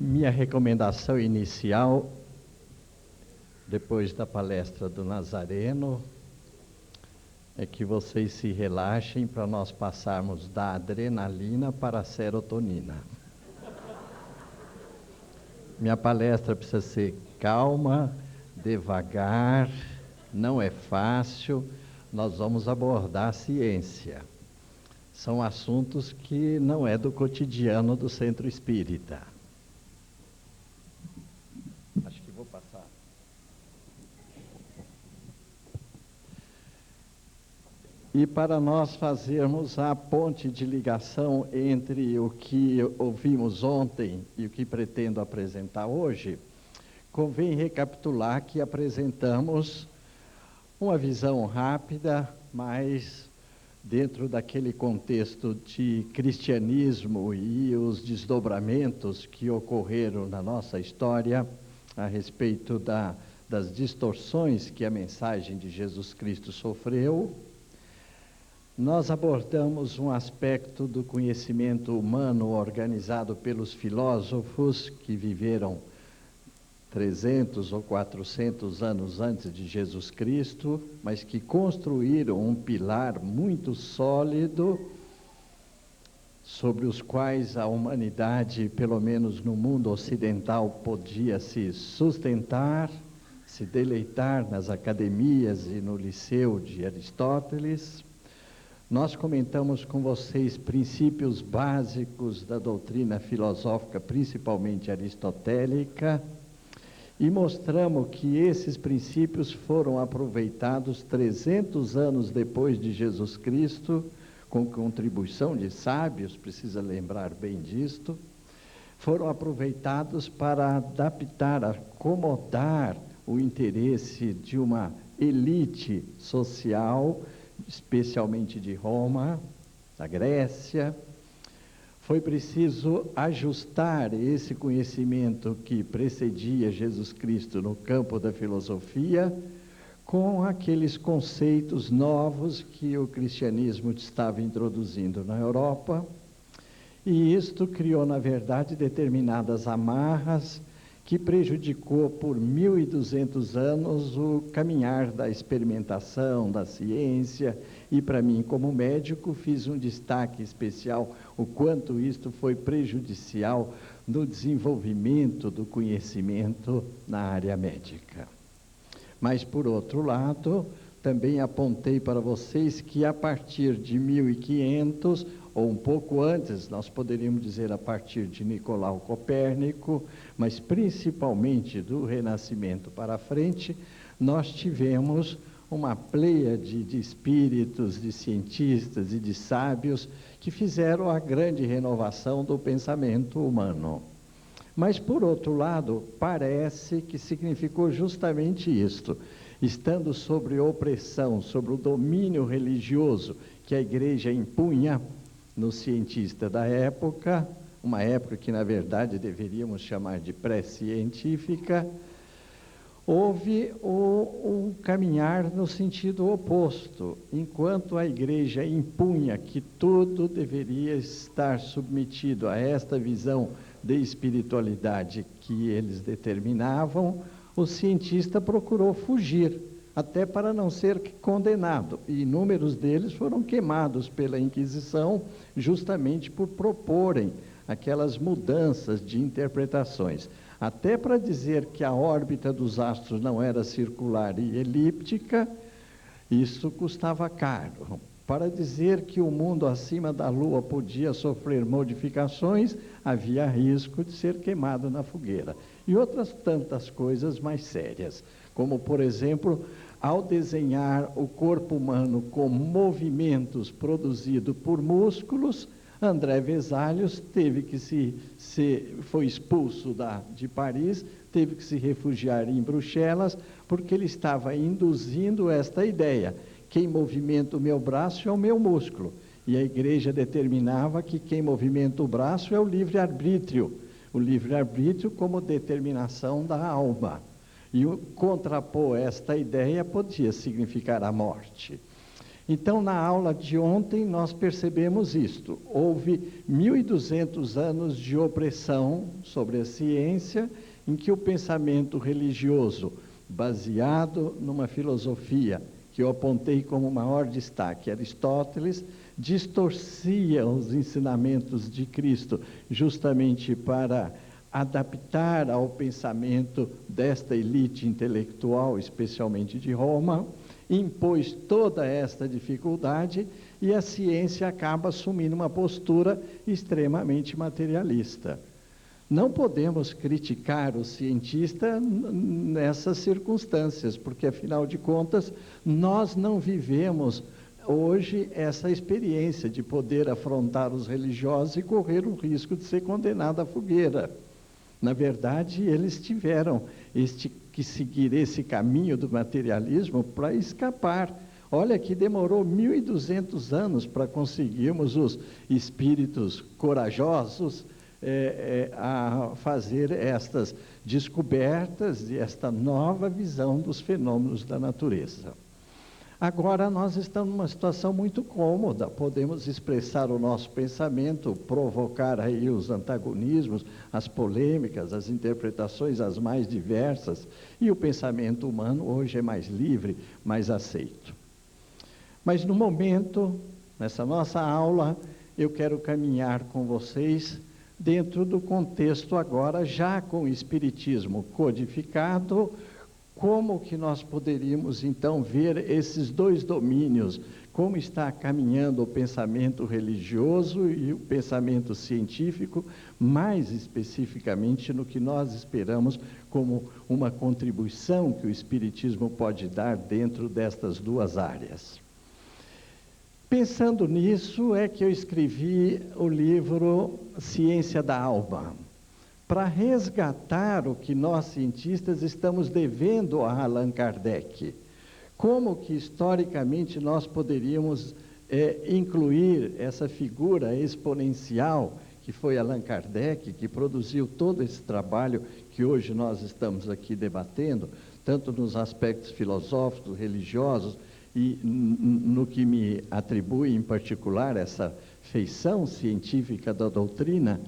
Minha recomendação inicial, depois da palestra do Nazareno, é que vocês se relaxem para nós passarmos da adrenalina para a serotonina. Minha palestra precisa ser calma, devagar, não é fácil. Nós vamos abordar a ciência. São assuntos que não é do cotidiano do Centro Espírita. Acho que vou passar. E para nós fazermos a ponte de ligação entre o que ouvimos ontem e o que pretendo apresentar hoje, convém recapitular que apresentamos uma visão rápida, mas dentro daquele contexto de cristianismo e os desdobramentos que ocorreram na nossa história a respeito das distorções que a mensagem de Jesus Cristo sofreu. Nós abordamos um aspecto do conhecimento humano organizado pelos filósofos que viveram 300 ou 400 anos antes de Jesus Cristo, mas que construíram um pilar muito sólido sobre os quais a humanidade, pelo menos no mundo ocidental, podia se sustentar, se deleitar nas academias e no liceu de Aristóteles. Nós comentamos com vocês princípios básicos da doutrina filosófica, principalmente aristotélica, e mostramos que esses princípios foram aproveitados 300 anos depois de Jesus Cristo, com contribuição de sábios, precisa lembrar bem disto, foram aproveitados para adaptar, acomodar o interesse de uma elite social, especialmente de Roma, da Grécia. Foi preciso ajustar esse conhecimento que precedia Jesus Cristo no campo da filosofia com aqueles conceitos novos que o cristianismo estava introduzindo na Europa, e isto criou, na verdade, determinadas amarras que prejudicou por 1.200 anos o caminhar da experimentação, da ciência, e para mim, como médico, fiz um destaque especial o quanto isto foi prejudicial no desenvolvimento do conhecimento na área médica. Mas, por outro lado, também apontei para vocês que a partir de 1500, ou um pouco antes, nós poderíamos dizer a partir de Nicolau Copérnico, mas principalmente do Renascimento para frente, nós tivemos uma pleiade de espíritos, de cientistas e de sábios que fizeram a grande renovação do pensamento humano. Mas, por outro lado, parece que significou justamente isto. Estando sobre opressão, sobre o domínio religioso que a Igreja impunha no cientista da época, uma época que, na verdade, deveríamos chamar de pré-científica, houve um caminhar no sentido oposto. Enquanto a Igreja impunha que tudo deveria estar submetido a esta visão de espiritualidade que eles determinavam, o cientista procurou fugir, até para não ser condenado. E inúmeros deles foram queimados pela Inquisição, justamente por proporem aquelas mudanças de interpretações. Até para dizer que a órbita dos astros não era circular e elíptica, isso custava caro. Para dizer que o mundo acima da Lua podia sofrer modificações, havia risco de ser queimado na fogueira. E outras tantas coisas mais sérias, como, por exemplo, ao desenhar o corpo humano com movimentos produzidos por músculos, André Vesalius foi expulso de Paris, teve que se refugiar em Bruxelas, porque ele estava induzindo esta ideia: quem movimenta o meu braço é o meu músculo. E a Igreja determinava que quem movimenta o braço é o livre-arbítrio. O livre-arbítrio como determinação da alma. E contrapor esta ideia podia significar a morte. Então, na aula de ontem, nós percebemos isto. Houve 1.200 anos de opressão sobre a ciência, em que o pensamento religioso, baseado numa filosofia que eu apontei como maior destaque, Aristóteles, distorcia os ensinamentos de Cristo justamente para adaptar ao pensamento desta elite intelectual, especialmente de Roma, impôs toda esta dificuldade e a ciência acaba assumindo uma postura extremamente materialista. Não podemos criticar o cientista nessas circunstâncias, porque, afinal de contas, nós não vivemos hoje essa experiência de poder afrontar os religiosos e correr o risco de ser condenado à fogueira. Na verdade, eles tiveram que seguir esse caminho do materialismo para escapar. Olha que demorou 1.200 anos para conseguirmos os espíritos corajosos a fazer estas descobertas e esta nova visão dos fenômenos da natureza. Agora nós estamos numa situação muito cômoda, podemos expressar o nosso pensamento, provocar aí os antagonismos, as polêmicas, as interpretações as mais diversas, e o pensamento humano hoje é mais livre, mais aceito. Mas no momento, nessa nossa aula, eu quero caminhar com vocês dentro do contexto agora, já com o Espiritismo codificado, como que nós poderíamos, então, ver esses dois domínios, como está caminhando o pensamento religioso e o pensamento científico, mais especificamente no que nós esperamos como uma contribuição que o Espiritismo pode dar dentro destas duas áreas. Pensando nisso, é que eu escrevi o livro Ciência da Alma, para resgatar o que nós cientistas estamos devendo a Allan Kardec. Como que historicamente nós poderíamos incluir essa figura exponencial que foi Allan Kardec, que produziu todo esse trabalho que hoje nós estamos aqui debatendo, tanto nos aspectos filosóficos, religiosos, e no que me atribui em particular essa feição científica da doutrina.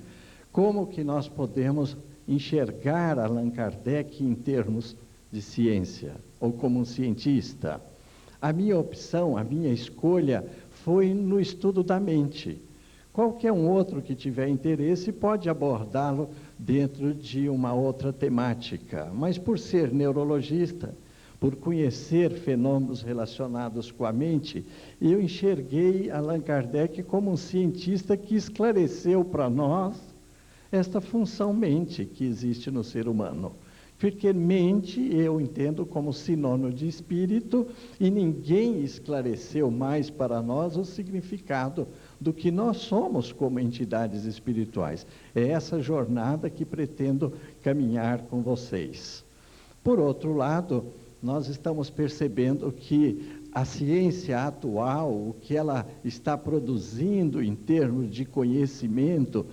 Como que nós podemos enxergar Allan Kardec em termos de ciência, ou como um cientista? A minha opção, a minha escolha foi no estudo da mente. Qualquer um outro que tiver interesse pode abordá-lo dentro de uma outra temática, mas por ser neurologista, por conhecer fenômenos relacionados com a mente, eu enxerguei Allan Kardec como um cientista que esclareceu para nós esta função mente que existe no ser humano. Porque mente eu entendo como sinônimo de espírito, e ninguém esclareceu mais para nós o significado do que nós somos como entidades espirituais. É essa jornada que pretendo caminhar com vocês. Por outro lado, nós estamos percebendo que a ciência atual, o que ela está produzindo em termos de conhecimento,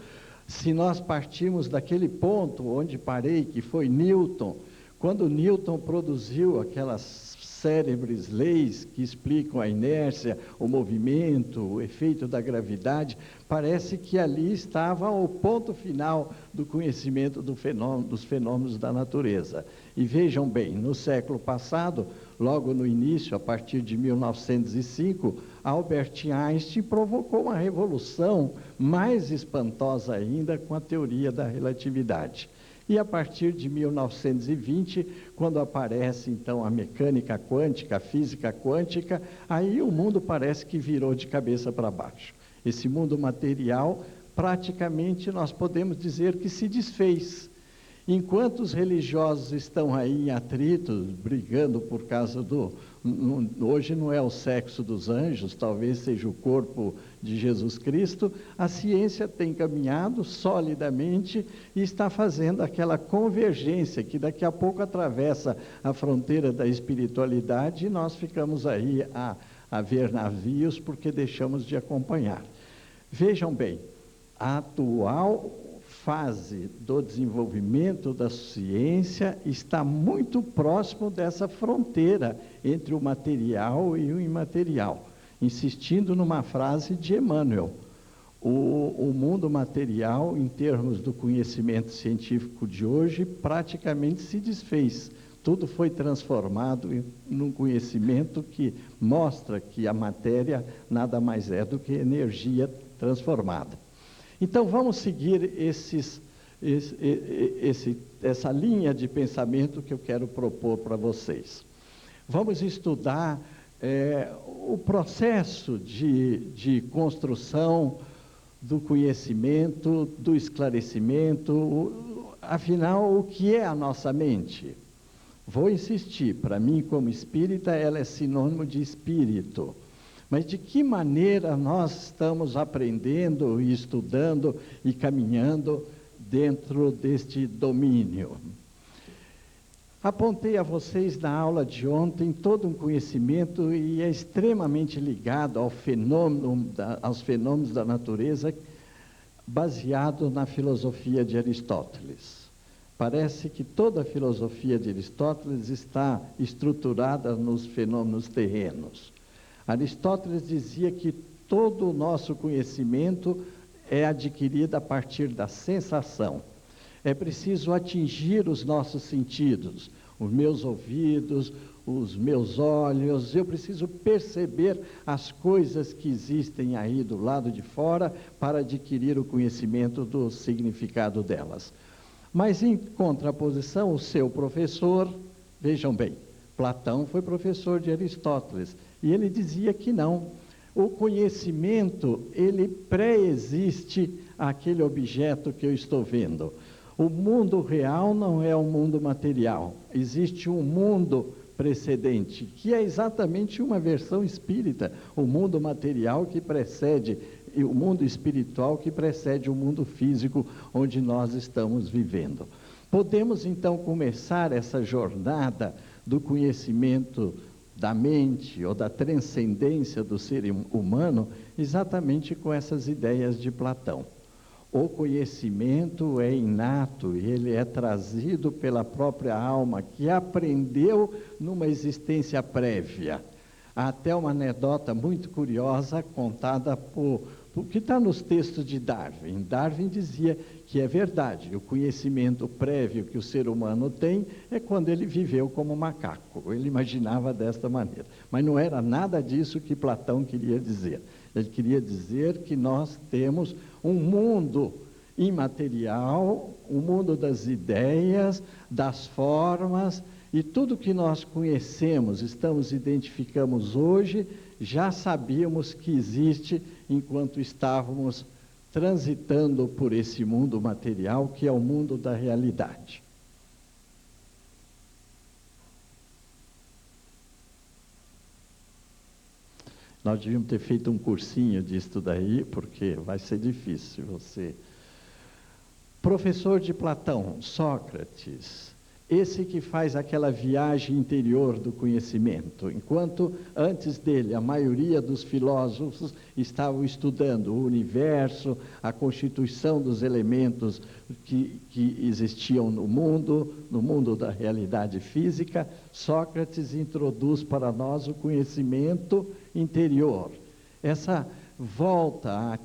se nós partirmos daquele ponto onde parei, que foi Newton, quando Newton produziu aquelas célebres leis que explicam a inércia, o movimento, o efeito da gravidade, parece que ali estava o ponto final do conhecimento dos fenômenos da natureza. E vejam bem, no século passado, logo no início, a partir de 1905, Albert Einstein provocou uma revolução mais espantosa ainda com a teoria da relatividade. E a partir de 1920, quando aparece então a mecânica quântica, a física quântica, aí o mundo parece que virou de cabeça para baixo. Esse mundo material, praticamente nós podemos dizer que se desfez. Enquanto os religiosos estão aí em atritos, brigando por causa hoje não é o sexo dos anjos, talvez seja o corpo de Jesus Cristo, a ciência tem caminhado solidamente e está fazendo aquela convergência que daqui a pouco atravessa a fronteira da espiritualidade e nós ficamos aí a ver navios porque deixamos de acompanhar. Vejam bem, a atual fase do desenvolvimento da ciência está muito próximo dessa fronteira entre o material e o imaterial. insistindo numa frase de Emmanuel: o mundo material, em termos do conhecimento científico de hoje, praticamente se desfez. Tudo foi transformado num conhecimento que mostra que a matéria nada mais é do que energia transformada. Então, vamos seguir essa linha de pensamento que eu quero propor para vocês. Vamos estudar o processo de construção do conhecimento, do esclarecimento, afinal, o que é a nossa mente? Vou insistir, para mim, como espírita, ela é sinônimo de espírito. Mas de que maneira nós estamos aprendendo e estudando e caminhando dentro deste domínio? Apontei a vocês na aula de ontem todo um conhecimento e é extremamente ligado aos fenômenos da natureza, baseado na filosofia de Aristóteles. Parece que toda a filosofia de Aristóteles está estruturada nos fenômenos terrenos. Aristóteles dizia que todo o nosso conhecimento é adquirido a partir da sensação. É preciso atingir os nossos sentidos, os meus ouvidos, os meus olhos. Eu preciso perceber as coisas que existem aí do lado de fora para adquirir o conhecimento do significado delas. Mas, em contraposição, o seu professor, vejam bem, Platão foi professor de Aristóteles, e ele dizia que não. O conhecimento, ele pré-existe àquele objeto que eu estou vendo. O mundo real não é o mundo material. Existe um mundo precedente, que é exatamente uma versão espírita, o mundo material que precede, e o mundo espiritual que precede o mundo físico onde nós estamos vivendo. Podemos, então, começar essa jornada do conhecimento da mente ou da transcendência do ser humano exatamente com essas ideias de Platão. O conhecimento é inato e ele é trazido pela própria alma, que aprendeu numa existência prévia. Há até uma anedota muito curiosa contada que está nos textos de Darwin. Darwin dizia que é verdade, o conhecimento prévio que o ser humano tem é quando ele viveu como macaco. Ele imaginava desta maneira. Mas não era nada disso que Platão queria dizer. Ele queria dizer que nós temos um mundo imaterial, um mundo das ideias, das formas, e tudo que nós conhecemos, identificamos hoje, já sabíamos que existe enquanto estávamos transitando por esse mundo material, que é o mundo da realidade. Nós devíamos ter feito um cursinho disso daí, porque vai ser difícil você... Professor de Platão, Sócrates, esse que faz aquela viagem interior do conhecimento, enquanto antes dele a maioria dos filósofos estavam estudando o universo, a constituição dos elementos que existiam no mundo da realidade física, Sócrates introduz para nós o conhecimento interior. Essa volta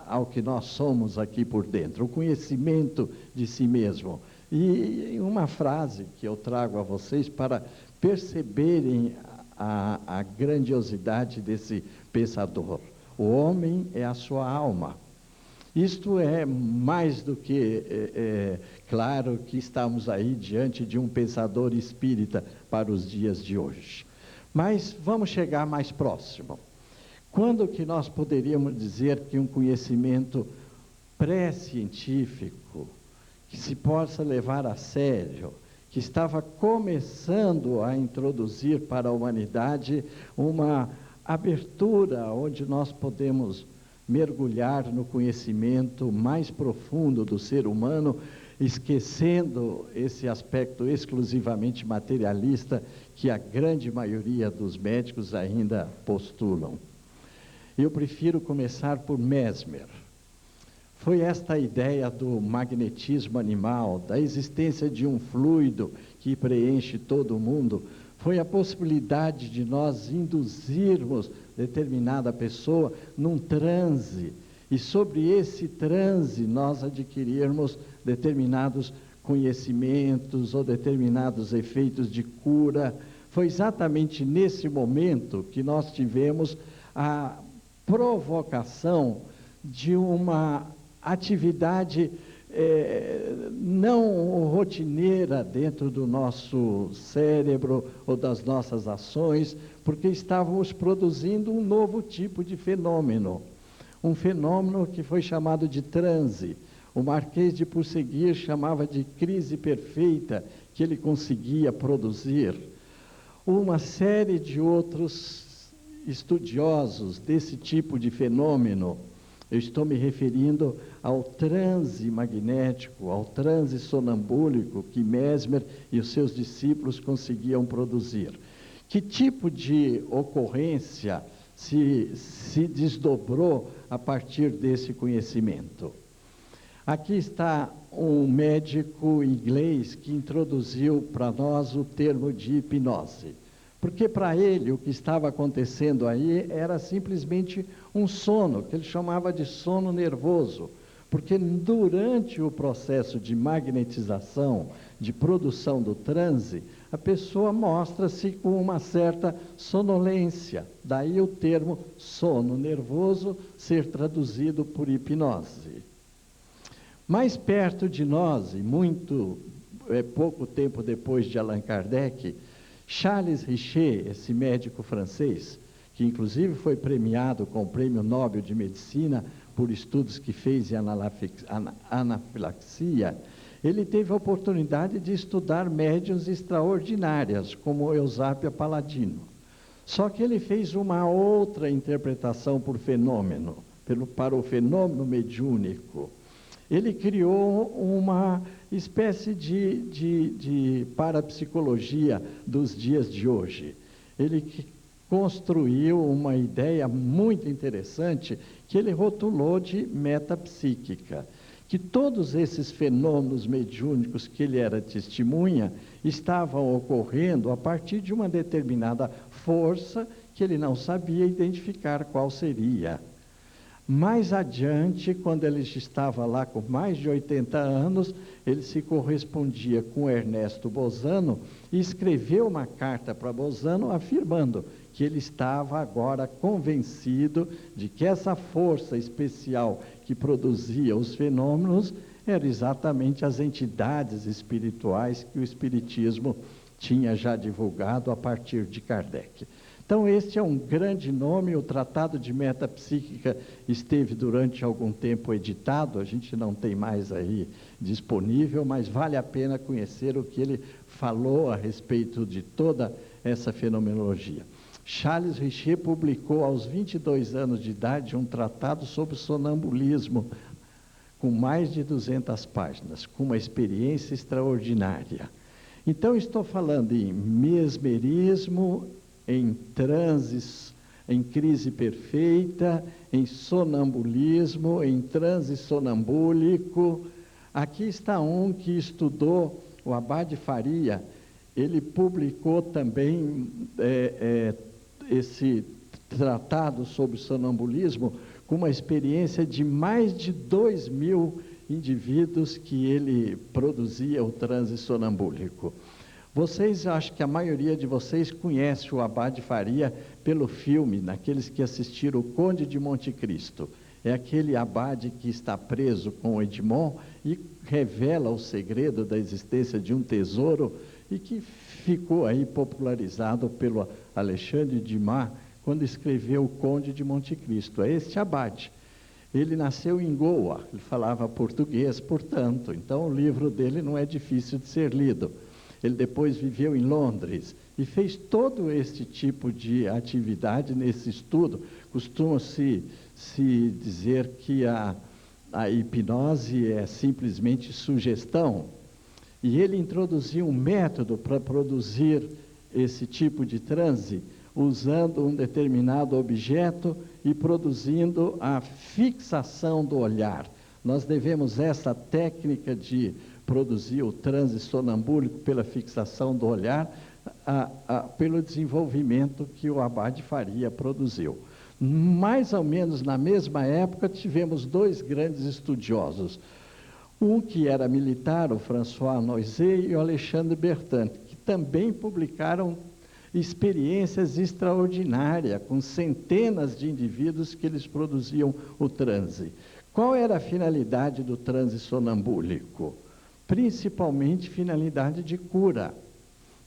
ao que nós somos aqui por dentro, o conhecimento de si mesmo. E uma frase que eu trago a vocês para perceberem a grandiosidade desse pensador: o homem é a sua alma. Isto é mais do que claro que estamos aí diante de um pensador espírita para os dias de hoje. Mas vamos chegar mais próximo. Quando que nós poderíamos dizer que um conhecimento pré-científico, que se possa levar a sério, que estava começando a introduzir para a humanidade uma abertura onde nós podemos mergulhar no conhecimento mais profundo do ser humano, esquecendo esse aspecto exclusivamente materialista que a grande maioria dos médicos ainda postulam. Eu prefiro começar por Mesmer. Foi esta a ideia do magnetismo animal, da existência de um fluido que preenche todo o mundo, foi a possibilidade de nós induzirmos determinada pessoa num transe, e sobre esse transe nós adquirirmos determinados conhecimentos ou determinados efeitos de cura. Foi exatamente nesse momento que nós tivemos a provocação de uma atividade não rotineira dentro do nosso cérebro ou das nossas ações, porque estávamos produzindo um novo tipo de fenômeno, um fenômeno que foi chamado de transe. O Marquês de Purseguir chamava de crise perfeita, que ele conseguia produzir. Uma série de outros estudiosos desse tipo de fenômeno, eu estou me referindo ao transe magnético, ao transe sonambúlico que Mesmer e os seus discípulos conseguiam produzir. Que tipo de ocorrência se desdobrou a partir desse conhecimento? Aqui está um médico inglês que introduziu para nós o termo de hipnose. Porque para ele o que estava acontecendo aí era simplesmente um sono, que ele chamava de sono nervoso. Porque durante o processo de magnetização, de produção do transe, a pessoa mostra-se com uma certa sonolência. Daí o termo sono nervoso ser traduzido por hipnose. Mais perto de nós, e pouco tempo depois de Allan Kardec, Charles Richet, esse médico francês, que inclusive foi premiado com o Prêmio Nobel de Medicina por estudos que fez em anafilaxia, ele teve a oportunidade de estudar médiuns extraordinárias, como Eusápia Paladino. Só que ele fez uma outra interpretação para o fenômeno mediúnico. Ele criou uma espécie de parapsicologia dos dias de hoje. Ele construiu uma ideia muito interessante que ele rotulou de metapsíquica, que todos esses fenômenos mediúnicos que ele era testemunha estavam ocorrendo a partir de uma determinada força que ele não sabia identificar qual seria. Mais adiante, quando ele estava lá com mais de 80 anos, ele se correspondia com Ernesto Bozano e escreveu uma carta para Bozano afirmando que ele estava agora convencido de que essa força especial que produzia os fenômenos eram exatamente as entidades espirituais que o Espiritismo tinha já divulgado a partir de Kardec. Então, este é um grande nome. O Tratado de Metapsíquica esteve durante algum tempo editado, a gente não tem mais aí disponível, mas vale a pena conhecer o que ele falou a respeito de toda essa fenomenologia. Charles Richet publicou aos 22 anos de idade um tratado sobre sonambulismo, com mais de 200 páginas, com uma experiência extraordinária. Então, estou falando em mesmerismo, em transes, em crise perfeita, em sonambulismo, em transe sonambúlico. Aqui está um que estudou, o Abade Faria. Ele publicou também esse tratado sobre sonambulismo com uma experiência de mais de 2.000 indivíduos que ele produzia o transe sonambúlico. Vocês, acho que a maioria de vocês conhece o Abade Faria pelo filme, naqueles que assistiram o Conde de Monte Cristo. É aquele abade que está preso com o Edmond e revela o segredo da existência de um tesouro e que ficou aí popularizado pelo Alexandre Dumas quando escreveu o Conde de Monte Cristo. É este abade. Ele nasceu em Goa, ele falava português, portanto, então o livro dele não é difícil de ser lido. Ele depois viveu em Londres e fez todo este tipo de atividade nesse estudo. Costuma-se dizer que a hipnose é simplesmente sugestão. E ele introduziu um método para produzir esse tipo de transe, usando um determinado objeto e produzindo a fixação do olhar. Nós devemos essa técnica de produzir o transe sonambúlico pela fixação do olhar pelo desenvolvimento que o Abade Faria produziu. Mais ou menos na mesma época, tivemos dois grandes estudiosos. Um que era militar, o François Noisy, e o Alexandre Bertrand, que também publicaram experiências extraordinárias, com centenas de indivíduos que eles produziam o transe. Qual era a finalidade do transe sonambúlico? Principalmente finalidade de cura.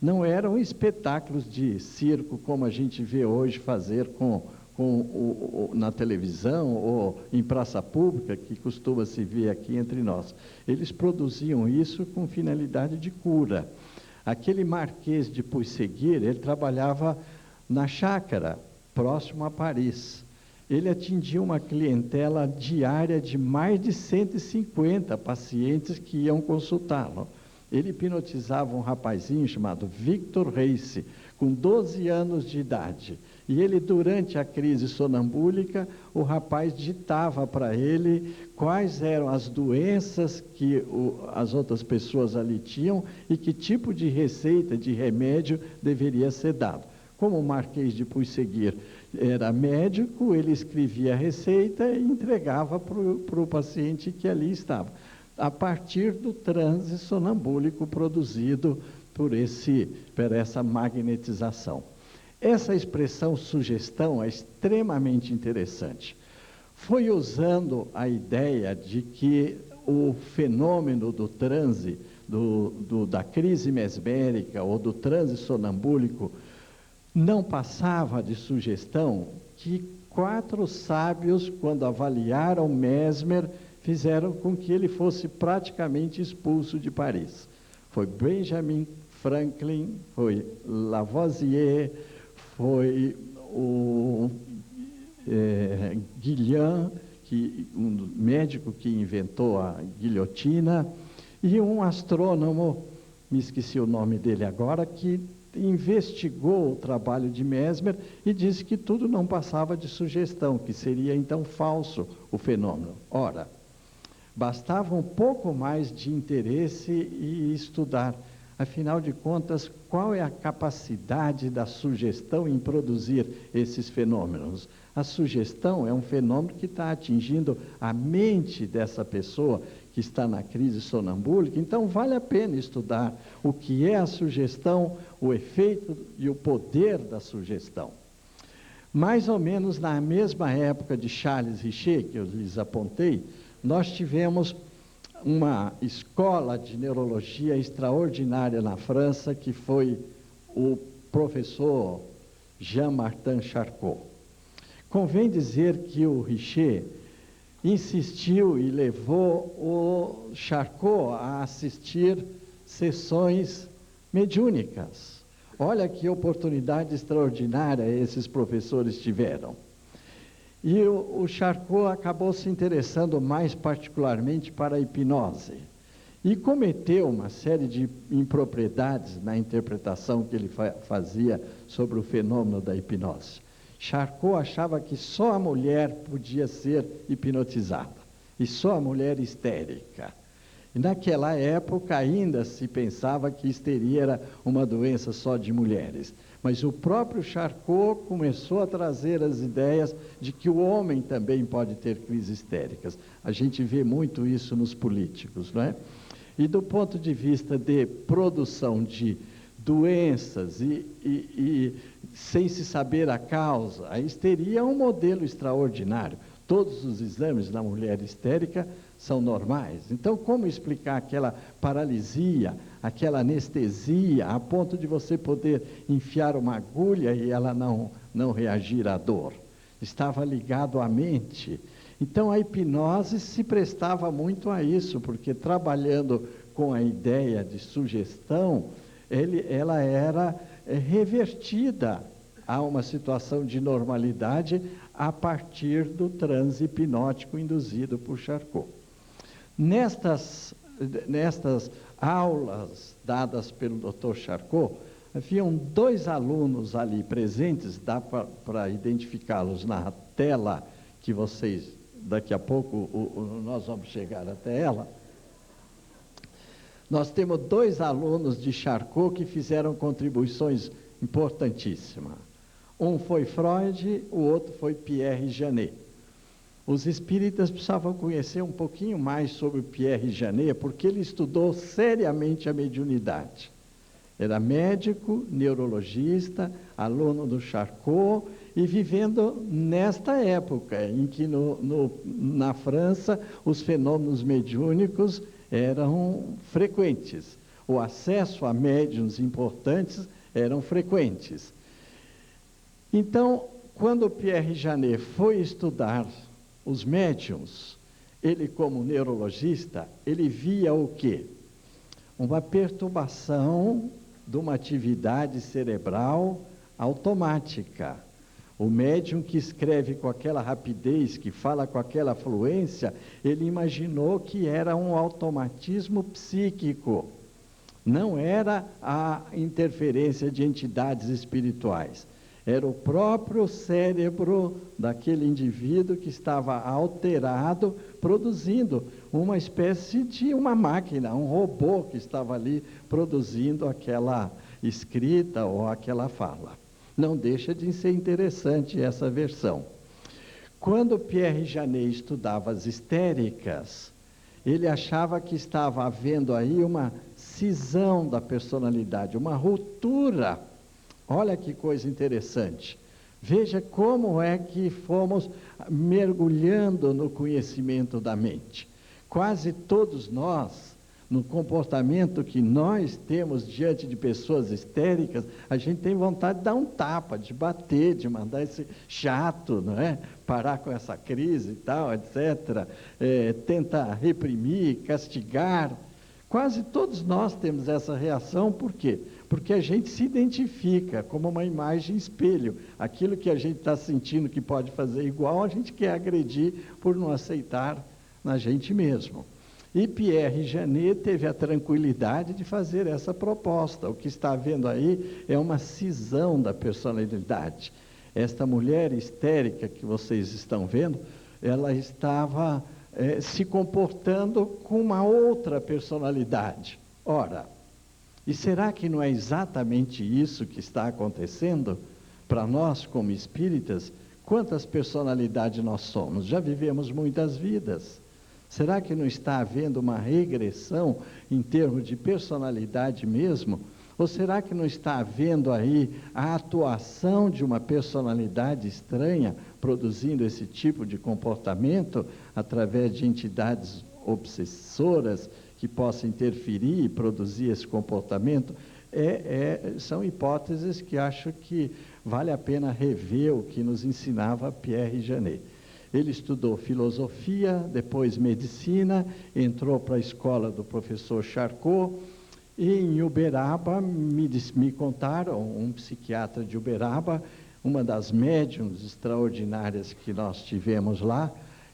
Não eram espetáculos de circo, como a gente vê hoje fazer na televisão ou em praça pública, que costuma se ver aqui entre nós. Eles produziam isso com finalidade de cura. Aquele Marquês de Puisséguier, ele trabalhava na chácara, próximo a Paris. Ele atingia uma clientela diária de mais de 150 pacientes que iam consultá-lo. Ele hipnotizava um rapazinho chamado Victor Reis, com 12 anos de idade. E ele, durante a crise sonambúlica, o rapaz ditava para ele quais eram as doenças que as outras pessoas ali tinham e que tipo de receita, de remédio, deveria ser dado. Como o Marquês de Puisséguier era médico, ele escrevia a receita e entregava para o paciente que ali estava, a partir do transe sonambúlico produzido por essa magnetização. Essa expressão sugestão é extremamente interessante. Foi usando a ideia de que o fenômeno do transe, da crise mesmérica ou do transe sonambúlico não passava de sugestão, que 4 sábios, quando avaliaram Mesmer, fizeram com que ele fosse praticamente expulso de Paris. Foi Benjamin Franklin, foi Lavoisier, foi o Guillen, um médico que inventou a guilhotina, e um astrônomo, me esqueci o nome dele agora, que investigou o trabalho de Mesmer e disse que tudo não passava de sugestão, que seria então falso o fenômeno. Ora, bastava um pouco mais de interesse e estudar. Afinal de contas, qual é a capacidade da sugestão em produzir esses fenômenos? A sugestão é um fenômeno que está atingindo a mente dessa pessoa que está na crise sonambúlica, então vale a pena estudar o que é a sugestão, o efeito e o poder da sugestão. Mais ou menos na mesma época de Charles Richer, que eu lhes apontei, nós tivemos uma escola de neurologia extraordinária na França, que foi o professor Jean-Martin Charcot. Convém dizer que o Richer insistiu e levou o Charcot a assistir sessões mediúnicas. Olha que oportunidade extraordinária esses professores tiveram. E o Charcot acabou se interessando mais particularmente para a hipnose e cometeu uma série de impropriedades na interpretação que ele fazia sobre o fenômeno da hipnose. Charcot achava que só a mulher podia ser hipnotizada, e só a mulher histérica. E naquela época ainda se pensava que histeria era uma doença só de mulheres. Mas o próprio Charcot começou a trazer as ideias de que o homem também pode ter crises histéricas. A gente vê muito isso nos políticos, não é? E do ponto de vista de produção de doenças e sem se saber a causa, a histeria é um modelo extraordinário. Todos os exames da mulher histérica são normais. Então, como explicar aquela paralisia, aquela anestesia, a ponto de você poder enfiar uma agulha e ela não reagir à dor? Estava ligado à mente. Então, a hipnose se prestava muito a isso, porque trabalhando com a ideia de sugestão, ela era revertida a uma situação de normalidade a partir do transe hipnótico induzido por Charcot. Nestas aulas dadas pelo Dr. Charcot, haviam 2 alunos ali presentes, dá para identificá-los na tela, que daqui a pouco nós vamos chegar até ela. Nós temos 2 alunos de Charcot que fizeram contribuições importantíssimas. Um foi Freud, o outro foi Pierre Janet. Os espíritas precisavam conhecer um pouquinho mais sobre Pierre Janet, porque ele estudou seriamente a mediunidade. Era médico, neurologista, aluno do Charcot, e vivendo nesta época em que na França os fenômenos mediúnicos eram frequentes. O acesso a médiuns importantes eram frequentes. Então, quando Pierre Janet foi estudar os médiuns, ele como neurologista, ele via o quê? Uma perturbação de uma atividade cerebral automática. O médium que escreve com aquela rapidez, que fala com aquela fluência, ele imaginou que era um automatismo psíquico. Não era a interferência de entidades espirituais. Era o próprio cérebro daquele indivíduo que estava alterado, produzindo uma espécie de uma máquina, um robô que estava ali produzindo aquela escrita ou aquela fala. Não deixa de ser interessante essa versão. Quando Pierre Janet estudava as histéricas, ele achava que estava havendo aí uma cisão da personalidade, uma ruptura. Olha que coisa interessante. Veja como é que fomos mergulhando no conhecimento da mente. Quase todos nós, no comportamento que nós temos diante de pessoas histéricas, a gente tem vontade de dar um tapa, de bater, de mandar esse chato, não é? Parar com essa crise e tal, etc. Tenta reprimir, castigar. Quase todos nós temos essa reação, por quê? Porque a gente se identifica como uma imagem espelho. Aquilo que a gente está sentindo que pode fazer igual, a gente quer agredir por não aceitar na gente mesmo. E Pierre Janet teve a tranquilidade de fazer essa proposta. O que está havendo aí é uma cisão da personalidade. Esta mulher histérica que vocês estão vendo, ela estava se comportando com uma outra personalidade. Ora, e será que não é exatamente isso que está acontecendo para nós como espíritas? Quantas personalidades nós somos? Já vivemos muitas vidas. Será que não está havendo uma regressão em termos de personalidade mesmo? Ou será que não está havendo aí a atuação de uma personalidade estranha produzindo esse tipo de comportamento através de entidades obsessoras que possam interferir e produzir esse comportamento? São hipóteses que acho que vale a pena rever o que nos ensinava Pierre Janet. Ele estudou filosofia, depois medicina, entrou para a escola do professor Charcot, e em Uberaba, me contaram, um psiquiatra de Uberaba, uma das médiuns extraordinárias que nós tivemos lá,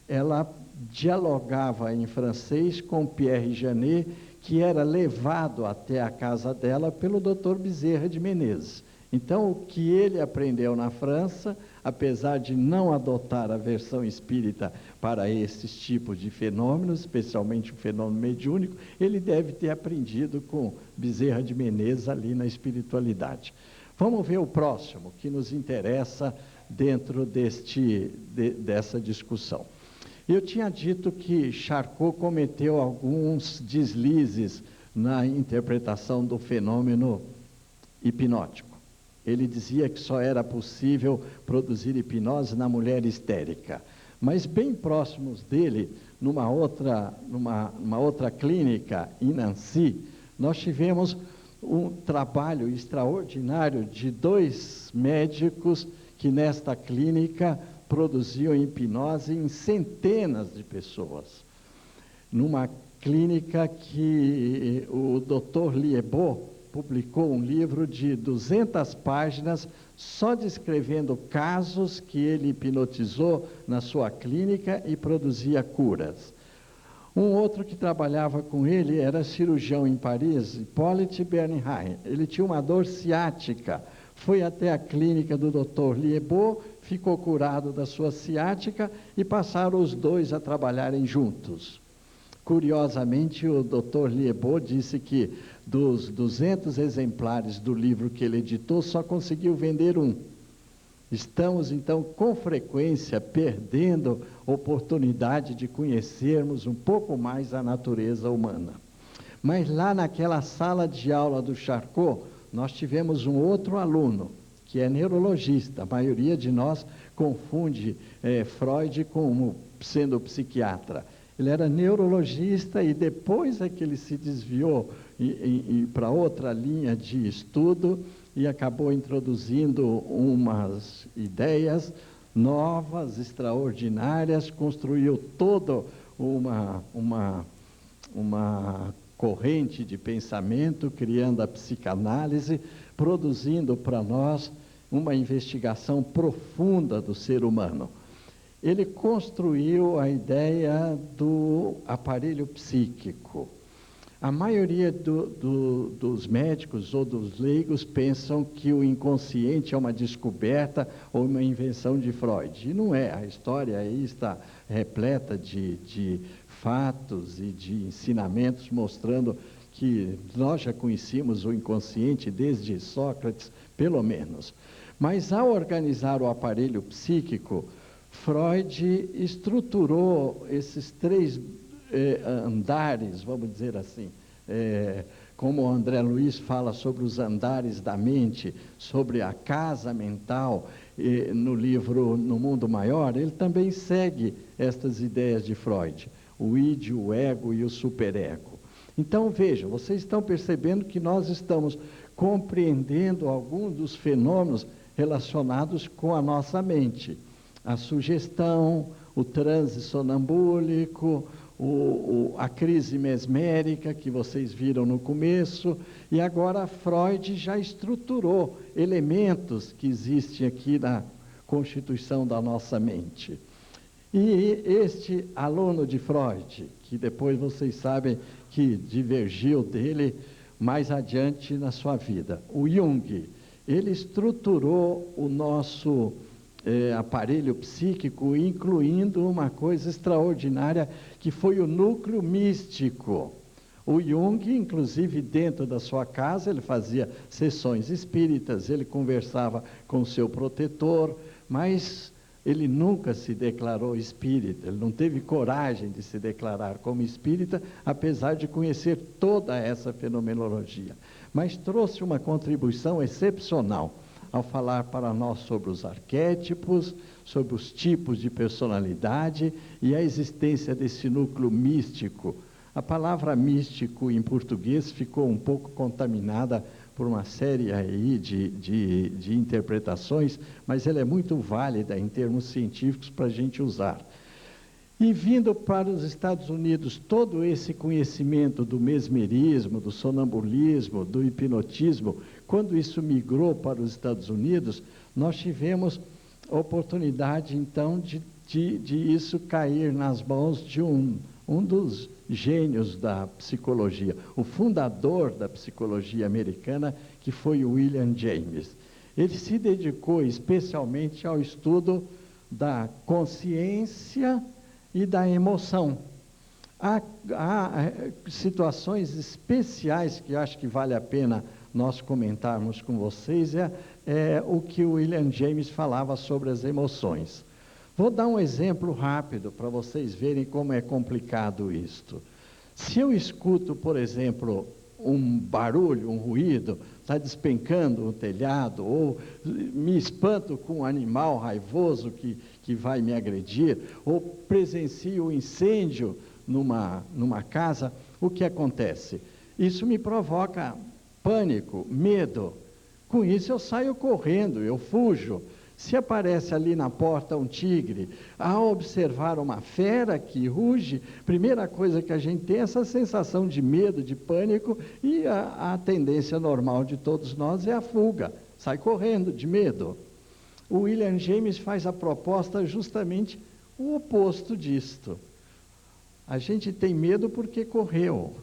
ela dialogava em francês com Pierre Janet, que era levado até a casa dela pelo Dr. Bezerra de Menezes. Então, o que ele aprendeu na França, apesar de não adotar a versão espírita para esses tipos de fenômenos, especialmente o fenômeno mediúnico, ele deve ter aprendido com Bezerra de Menezes ali na espiritualidade. Vamos ver o próximo, que nos interessa dentro dessa discussão. Eu tinha dito que Charcot cometeu alguns deslizes na interpretação do fenômeno hipnótico. Ele dizia que só era possível produzir hipnose na mulher histérica. Mas bem próximos dele, numa outra clínica em Nancy, nós tivemos um trabalho extraordinário de 2 médicos que nesta clínica produziam hipnose em centenas de pessoas. Numa clínica que o Dr. Liébaud publicou um livro de 200 páginas só descrevendo casos que ele hipnotizou na sua clínica e produzia curas. Um outro que trabalhava com ele era cirurgião em Paris, Hippolyte Bernheim. Ele tinha uma dor ciática, foi até a clínica do Dr. Liébaud, ficou curado da sua ciática e passaram os 2 a trabalharem juntos. Curiosamente, o Dr. Liébaud disse que dos 200 exemplares do livro que ele editou, só conseguiu vender um. Estamos, então, com frequência, perdendo oportunidade de conhecermos um pouco mais a natureza humana. Mas lá naquela sala de aula do Charcot, nós tivemos um outro aluno, que é neurologista. A maioria de nós confunde Freud como sendo psiquiatra. Ele era neurologista e depois é que ele se desviou para outra linha de estudo e acabou introduzindo umas ideias novas, extraordinárias, construiu toda uma corrente de pensamento, criando a psicanálise, produzindo para nós uma investigação profunda do ser humano. Ele construiu a ideia do aparelho psíquico. A maioria dos médicos ou dos leigos pensam que o inconsciente é uma descoberta ou uma invenção de Freud. E não é. A história aí está repleta de fatos e de ensinamentos mostrando que nós já conhecíamos o inconsciente desde Sócrates, pelo menos. Mas ao organizar o aparelho psíquico, Freud estruturou esses três andares, vamos dizer assim, como o André Luiz fala sobre os andares da mente, sobre a casa mental, no livro No Mundo Maior, ele também segue estas ideias de Freud, o id, o ego e o superego. Então, vejam, vocês estão percebendo que nós estamos compreendendo alguns dos fenômenos relacionados com a nossa mente. A sugestão, o transe sonambúlico, a crise mesmérica que vocês viram no começo, e agora Freud já estruturou elementos que existem aqui na constituição da nossa mente. E este aluno de Freud, que depois vocês sabem que divergiu dele mais adiante na sua vida, o Jung, ele estruturou o nosso aparelho psíquico, incluindo uma coisa extraordinária, que foi o núcleo místico. O Jung, inclusive, dentro da sua casa, ele fazia sessões espíritas, ele conversava com o seu protetor, mas ele nunca se declarou espírita, ele não teve coragem de se declarar como espírita, apesar de conhecer toda essa fenomenologia. Mas trouxe uma contribuição excepcional ao falar para nós sobre os arquétipos, sobre os tipos de personalidade e a existência desse núcleo místico. A palavra místico em português ficou um pouco contaminada por uma série aí de interpretações, mas ela é muito válida em termos científicos para a gente usar. E vindo para os Estados Unidos, todo esse conhecimento do mesmerismo, do sonambulismo, do hipnotismo, quando isso migrou para os Estados Unidos, nós tivemos a oportunidade, então, de isso cair nas mãos de um dos gênios da psicologia, o fundador da psicologia americana, que foi o William James. Ele se dedicou especialmente ao estudo da consciência e da emoção. Há situações especiais que eu acho que vale a pena nós comentarmos com vocês, o que o William James falava sobre as emoções. Vou dar um exemplo rápido para vocês verem como é complicado isto. Se eu escuto, por exemplo, um barulho, um ruído, está despencando o telhado, ou me espanto com um animal raivoso que vai me agredir, ou presencio um incêndio numa casa, o que acontece? Isso me provoca pânico, medo. Com isso eu saio correndo, eu fujo. Se aparece ali na porta um tigre, ao observar uma fera que ruge, primeira coisa que a gente tem é essa sensação de medo, de pânico, e a tendência normal de todos nós é a fuga, sai correndo de medo. O William James faz a proposta justamente o oposto disto. A gente tem medo porque correu.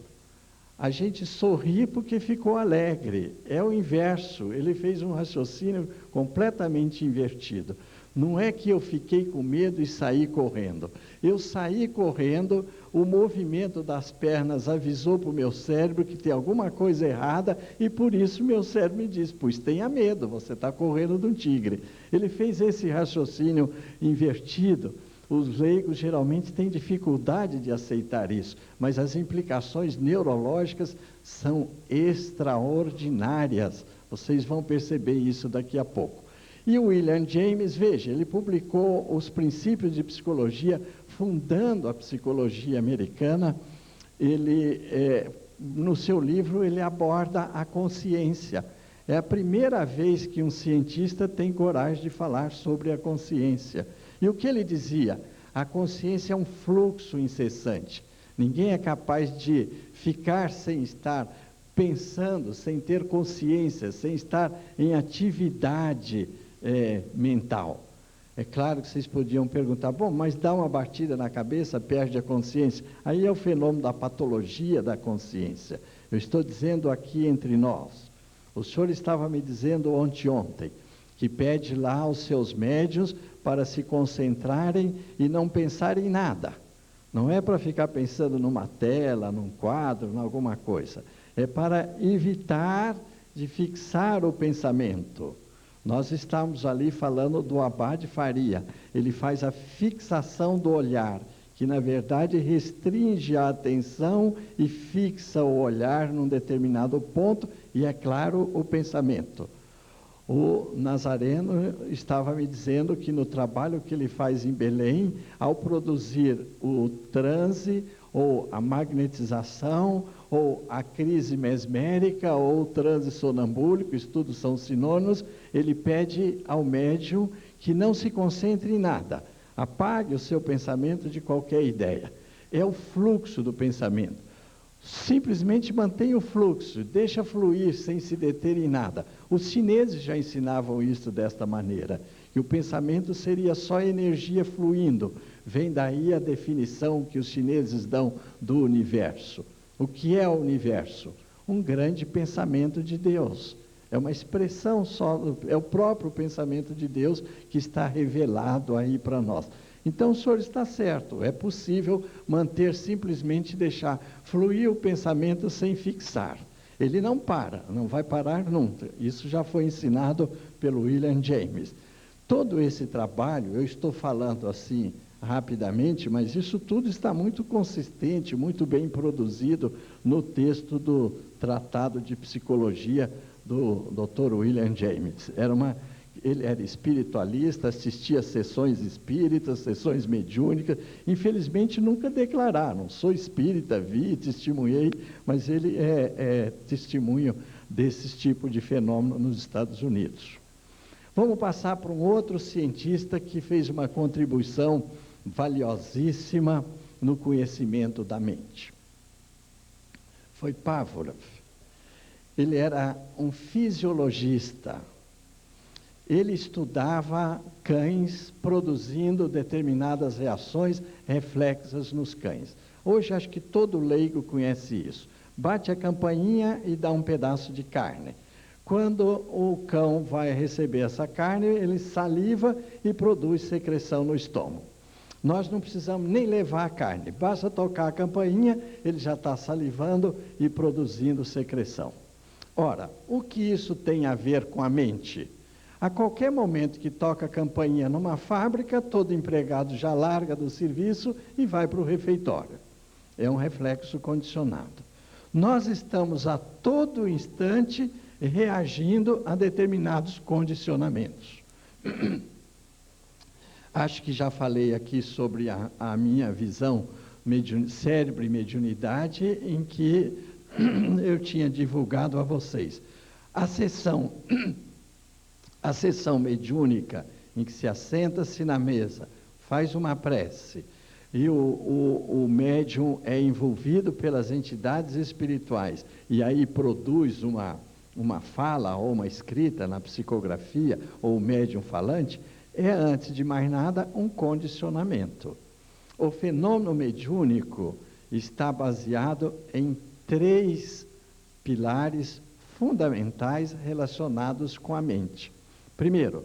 A gente sorri porque ficou alegre. É o inverso. Ele fez um raciocínio completamente invertido. Não é que eu fiquei com medo e saí correndo. Eu saí correndo, o movimento das pernas avisou para o meu cérebro que tem alguma coisa errada, e por isso meu cérebro me diz, pois tenha medo, você está correndo de um tigre. Ele fez esse raciocínio invertido. Os leigos geralmente têm dificuldade de aceitar isso, mas as implicações neurológicas são extraordinárias. Vocês vão perceber isso daqui a pouco. E o William James, veja, ele publicou os princípios de psicologia, fundando a psicologia americana. No seu livro, ele aborda a consciência. É a primeira vez que um cientista tem coragem de falar sobre a consciência. E o que ele dizia? A consciência é um fluxo incessante. Ninguém é capaz de ficar sem estar pensando, sem ter consciência, sem estar em atividade mental. É claro que vocês podiam perguntar, bom, mas dá uma batida na cabeça, perde a consciência. Aí é o fenômeno da patologia da consciência. Eu estou dizendo aqui entre nós. O senhor estava me dizendo ontem, que pede lá aos seus médiuns para se concentrarem e não pensarem em nada. Não é para ficar pensando numa tela, num quadro, em alguma coisa. É para evitar de fixar o pensamento. Nós estamos ali falando do Abade Faria. Ele faz a fixação do olhar, que na verdade restringe a atenção e fixa o olhar num determinado ponto, e é claro, o pensamento. O Nazareno estava me dizendo que no trabalho que ele faz em Belém, ao produzir o transe, ou a magnetização, ou a crise mesmérica, ou o transe sonambúlico, isso tudo são sinônimos, ele pede ao médium que não se concentre em nada, apague o seu pensamento de qualquer ideia. É o fluxo do pensamento. Simplesmente mantenha o fluxo, deixa fluir sem se deter em nada. Os chineses já ensinavam isso desta maneira, que o pensamento seria só energia fluindo. Vem daí a definição que os chineses dão do universo. O que é o universo? Um grande pensamento de Deus. É uma expressão só, é o próprio pensamento de Deus que está revelado aí para nós. Então o senhor está certo, é possível manter, simplesmente deixar fluir o pensamento sem fixar. Ele não para, não vai parar nunca. Isso já foi ensinado pelo William James. Todo esse trabalho, eu estou falando assim rapidamente, mas isso tudo está muito consistente, muito bem produzido no texto do Tratado de Psicologia do Dr. William James. Ele era espiritualista, assistia a sessões espíritas, sessões mediúnicas. Infelizmente nunca declararam, sou espírita, vi, testemunhei, mas ele é testemunho desses tipos de fenômeno nos Estados Unidos. Vamos passar para um outro cientista que fez uma contribuição valiosíssima no conhecimento da mente. Foi Pavlov. Ele era um fisiologista. Ele estudava cães produzindo determinadas reações reflexas nos cães. Hoje acho que todo leigo conhece isso. Bate a campainha e dá um pedaço de carne. Quando o cão vai receber essa carne, ele saliva e produz secreção no estômago. Nós não precisamos nem levar a carne, basta tocar a campainha, ele já está salivando e produzindo secreção. Ora, o que isso tem a ver com a mente? A qualquer momento que toca a campainha numa fábrica, todo empregado já larga do serviço e vai para o refeitório. É um reflexo condicionado. Nós estamos a todo instante reagindo a determinados condicionamentos. Acho que já falei aqui sobre a minha visão cérebro e mediunidade, em que eu tinha divulgado a vocês. A sessão mediúnica, em que se assenta-se na mesa, faz uma prece, e o médium é envolvido pelas entidades espirituais, e aí produz uma fala ou uma escrita na psicografia, ou o médium falante, é, antes de mais nada, um condicionamento. O fenômeno mediúnico está baseado em 3 pilares fundamentais relacionados com a mente. Primeiro,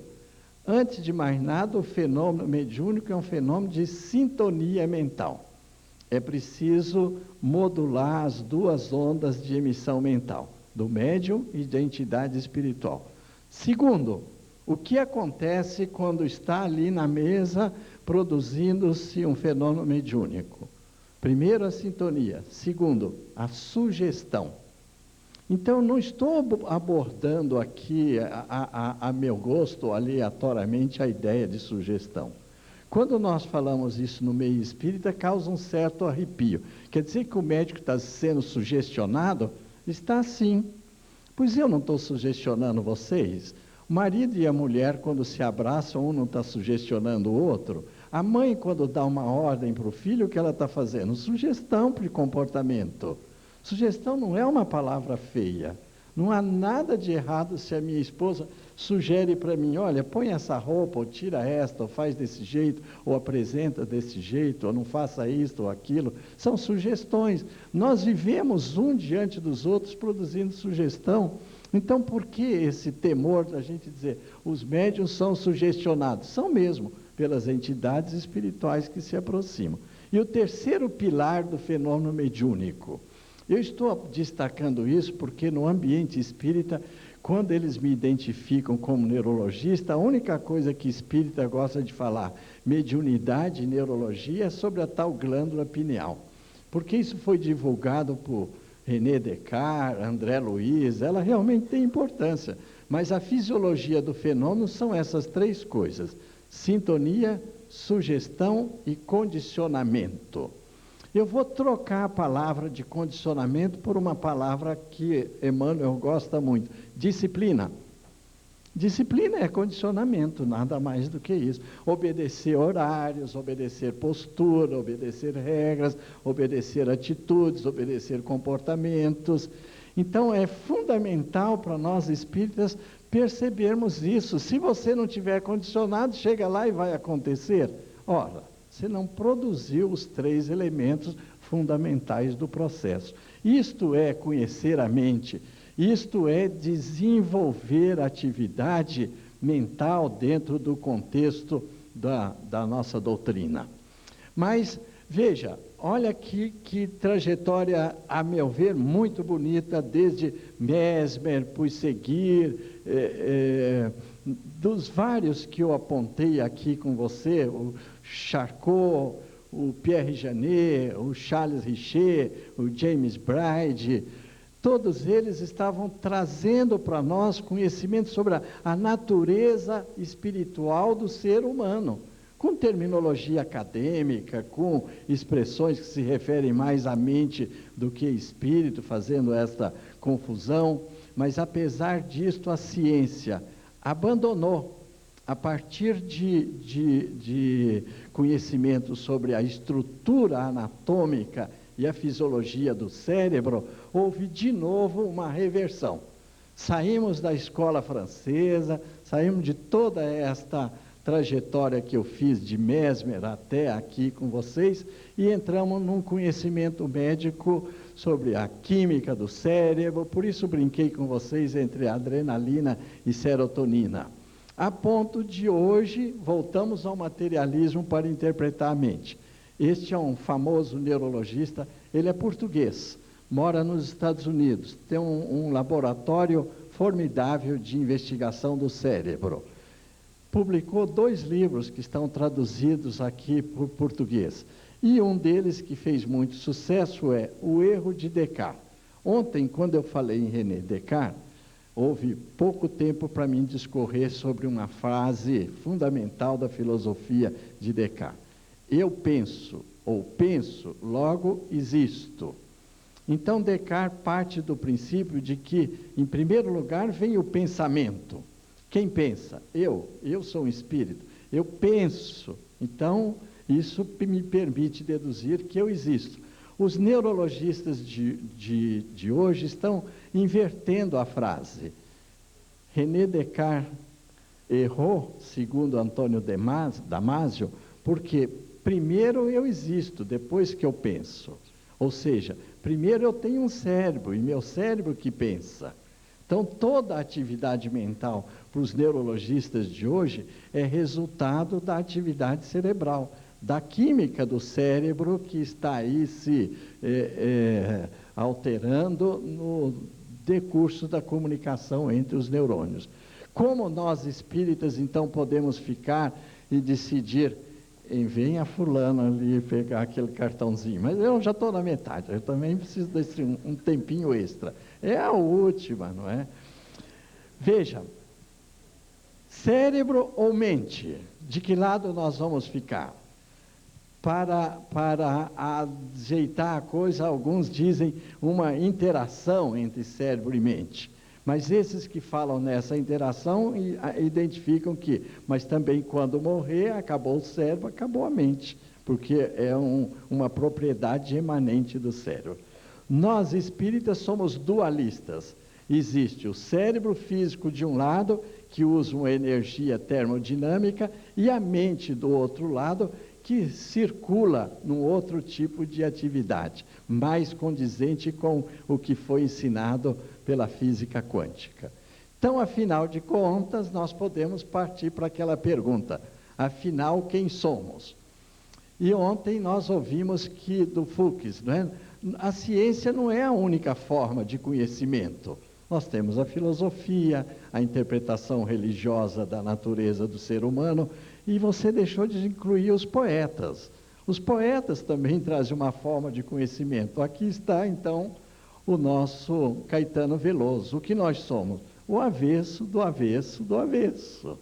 Antes de mais nada, o fenômeno mediúnico é um fenômeno de sintonia mental. É preciso modular as duas ondas de emissão mental, do médium e da entidade espiritual. Segundo, o que acontece quando está ali na mesa produzindo-se um fenômeno mediúnico? Primeiro, a sintonia. Segundo, a sugestão. Então, não estou abordando aqui, a meu gosto, aleatoriamente, a ideia de sugestão. Quando nós falamos isso no meio espírita, causa um certo arrepio. Quer dizer que o médico está sendo sugestionado? Está sim. Pois eu não estou sugestionando vocês. O marido e a mulher, quando se abraçam, um não está sugestionando o outro. A mãe, quando dá uma ordem para o filho, o que ela está fazendo? Sugestão de comportamento. Sugestão não é uma palavra feia. Não há nada de errado se a minha esposa sugere para mim, olha, põe essa roupa, ou tira esta, ou faz desse jeito, ou apresenta desse jeito, ou não faça isto ou aquilo. São sugestões. Nós vivemos um diante dos outros produzindo sugestão. Então, por que esse temor da gente dizer, os médiuns são sugestionados? São mesmo, pelas entidades espirituais que se aproximam. E o terceiro pilar do fenômeno mediúnico. Eu estou destacando isso porque no ambiente espírita, quando eles me identificam como neurologista, a única coisa que espírita gosta de falar, mediunidade e neurologia, é sobre a tal glândula pineal. Porque isso foi divulgado por René Descartes, André Luiz, ela realmente tem importância. Mas a fisiologia do fenômeno são essas três coisas: sintonia, sugestão e condicionamento. Eu vou trocar a palavra de condicionamento por uma palavra que Emmanuel gosta muito: disciplina. Disciplina é condicionamento, nada mais do que isso. Obedecer horários, obedecer postura, obedecer regras, obedecer atitudes, obedecer comportamentos. Então, é fundamental para nós espíritas percebermos isso. Se você não tiver condicionado, chega lá e vai acontecer. Ora, você não produziu os três elementos fundamentais do processo. Isto é conhecer a mente. Isto é desenvolver atividade mental dentro do contexto da nossa doutrina. Mas, veja, olha que trajetória, a meu ver, muito bonita, desde Mesmer, Puigseguir, dos vários que eu apontei aqui com você, o Charcot, o Pierre Janet, o Charles Richer, o James Bride. Todos eles estavam trazendo para nós conhecimento sobre a natureza espiritual do ser humano, com terminologia acadêmica, com expressões que se referem mais à mente do que espírito, fazendo esta confusão. Mas, apesar disto, a ciência abandonou, a partir de conhecimento sobre a estrutura anatômica e a fisiologia do cérebro, houve de novo uma reversão. Saímos da escola francesa, saímos de toda esta trajetória que eu fiz de Mesmer até aqui com vocês e entramos num conhecimento médico sobre a química do cérebro. Por isso brinquei com vocês entre adrenalina e serotonina. A ponto de hoje voltamos ao materialismo para interpretar a mente. Este é um famoso neurologista, ele é português, mora nos Estados Unidos, tem um laboratório formidável de investigação do cérebro. Publicou 2 livros que estão traduzidos aqui por português. E um deles que fez muito sucesso é O Erro de Descartes. Ontem, quando eu falei em René Descartes, houve pouco tempo para mim discorrer sobre uma frase fundamental da filosofia de Descartes. Eu penso, ou penso, logo existo. Então, Descartes parte do princípio de que, em primeiro lugar, vem o pensamento. Quem pensa? Eu sou um espírito. Eu penso. Então, isso me permite deduzir que eu existo. Os neurologistas de hoje estão invertendo a frase. René Descartes errou, segundo Antônio Damasio, porque primeiro eu existo, depois que eu penso. Ou seja, primeiro eu tenho um cérebro, e meu cérebro que pensa. Então, toda a atividade mental para os neurologistas de hoje é resultado da atividade cerebral, da química do cérebro que está aí se alterando no decurso da comunicação entre os neurônios. Como nós espíritas, então, podemos ficar e decidir, venha fulano ali pegar aquele cartãozinho, mas eu já estou na metade, eu também preciso desse um tempinho extra. É a última, não é? Veja, cérebro ou mente, de que lado nós vamos ficar? Para ajeitar a coisa, alguns dizem uma interação entre cérebro e mente. Mas esses que falam nessa interação identificam que, mas também quando morrer, acabou o cérebro, acabou a mente, porque é uma propriedade emanente do cérebro. Nós espíritas somos dualistas. Existe o cérebro físico de um lado, que usa uma energia termodinâmica, e a mente do outro lado, que circula num outro tipo de atividade, mais condizente com o que foi ensinado pela física quântica. Então, afinal de contas, nós podemos partir para aquela pergunta: afinal, quem somos? E ontem nós ouvimos que do Fuchs, não é? A ciência não é a única forma de conhecimento. Nós temos a filosofia, a interpretação religiosa da natureza do ser humano, e você deixou de incluir os poetas. Os poetas também trazem uma forma de conhecimento. Aqui está, então, o nosso Caetano Veloso. O que nós somos? O avesso do avesso do avesso.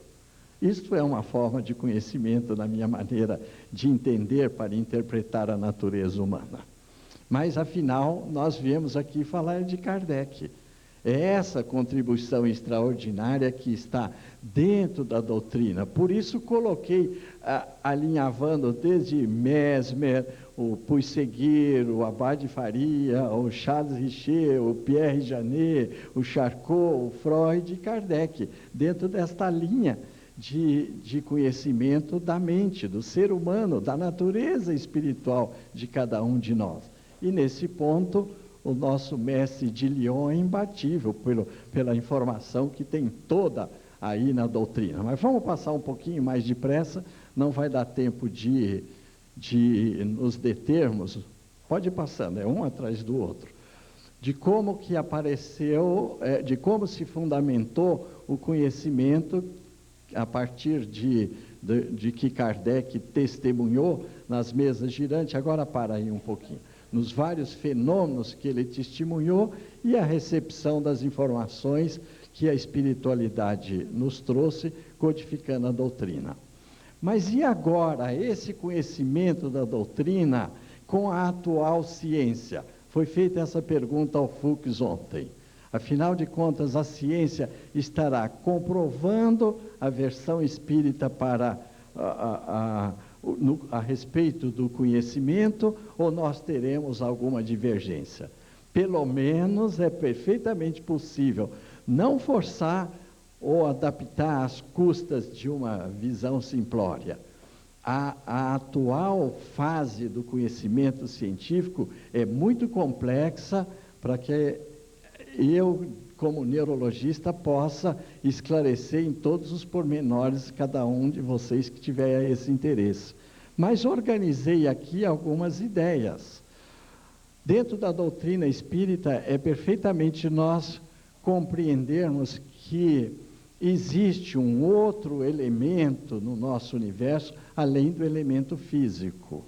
Isto é uma forma de conhecimento na minha maneira de entender para interpretar a natureza humana. Mas, afinal, nós viemos aqui falar de Kardec. É essa contribuição extraordinária que está dentro da doutrina. Por isso coloquei, alinhavando desde Mesmer, o Puisseguir, o Abade Faria, o Charles Richer, o Pierre Janet, o Charcot, o Freud e Kardec, dentro desta linha de conhecimento da mente, do ser humano, da natureza espiritual de cada um de nós. E nesse ponto, o nosso mestre de Lyon é imbatível pela informação que tem toda aí na doutrina. Mas vamos passar um pouquinho mais depressa, não vai dar tempo de nos determos. Pode ir passando, é um atrás do outro. De como que apareceu, de como se fundamentou o conhecimento a partir de que Kardec testemunhou nas mesas girantes. Agora para aí um pouquinho. Nos vários fenômenos que ele testemunhou e a recepção das informações que a espiritualidade nos trouxe, codificando a doutrina. Mas e agora, esse conhecimento da doutrina com a atual ciência? Foi feita essa pergunta ao Fuchs ontem. Afinal de contas, a ciência estará comprovando a versão espírita para a respeito do conhecimento, ou nós teremos alguma divergência? Pelo menos é perfeitamente possível não forçar ou adaptar às custas de uma visão simplória. A atual fase do conhecimento científico é muito complexa para que eu, como neurologista, possa esclarecer em todos os pormenores cada um de vocês que tiver esse interesse. Mas organizei aqui algumas ideias. Dentro da doutrina espírita, é perfeitamente nós compreendermos que existe um outro elemento no nosso universo, além do elemento físico.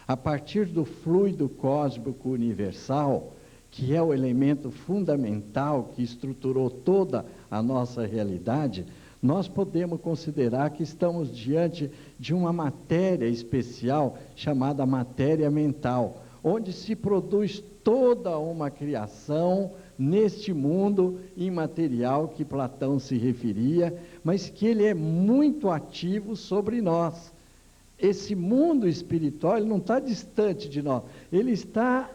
A partir do fluido cósmico universal, que é o elemento fundamental que estruturou toda a nossa realidade, nós podemos considerar que estamos diante de uma matéria especial chamada matéria mental, onde se produz toda uma criação neste mundo imaterial que Platão se referia, mas que ele é muito ativo sobre nós. Esse mundo espiritual, ele não está distante de nós, ele está...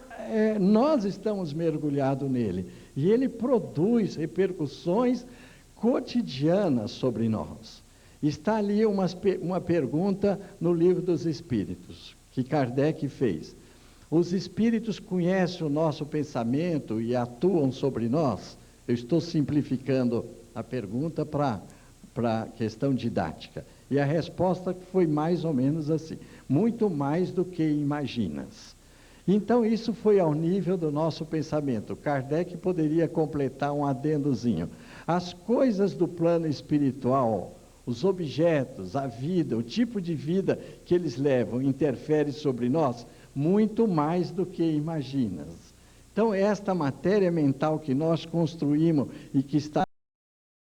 nós estamos mergulhados nele, e ele produz repercussões cotidianas sobre nós. Está ali uma pergunta no Livro dos Espíritos, que Kardec fez. Os espíritos conhecem o nosso pensamento e atuam sobre nós? Eu estou simplificando a pergunta para a questão didática. E a resposta foi mais ou menos assim: muito mais do que imaginas. Então, isso foi ao nível do nosso pensamento. Kardec poderia completar um adendozinho. As coisas do plano espiritual, os objetos, a vida, o tipo de vida que eles levam, interfere sobre nós muito mais do que imaginas. Então, esta matéria mental que nós construímos e que está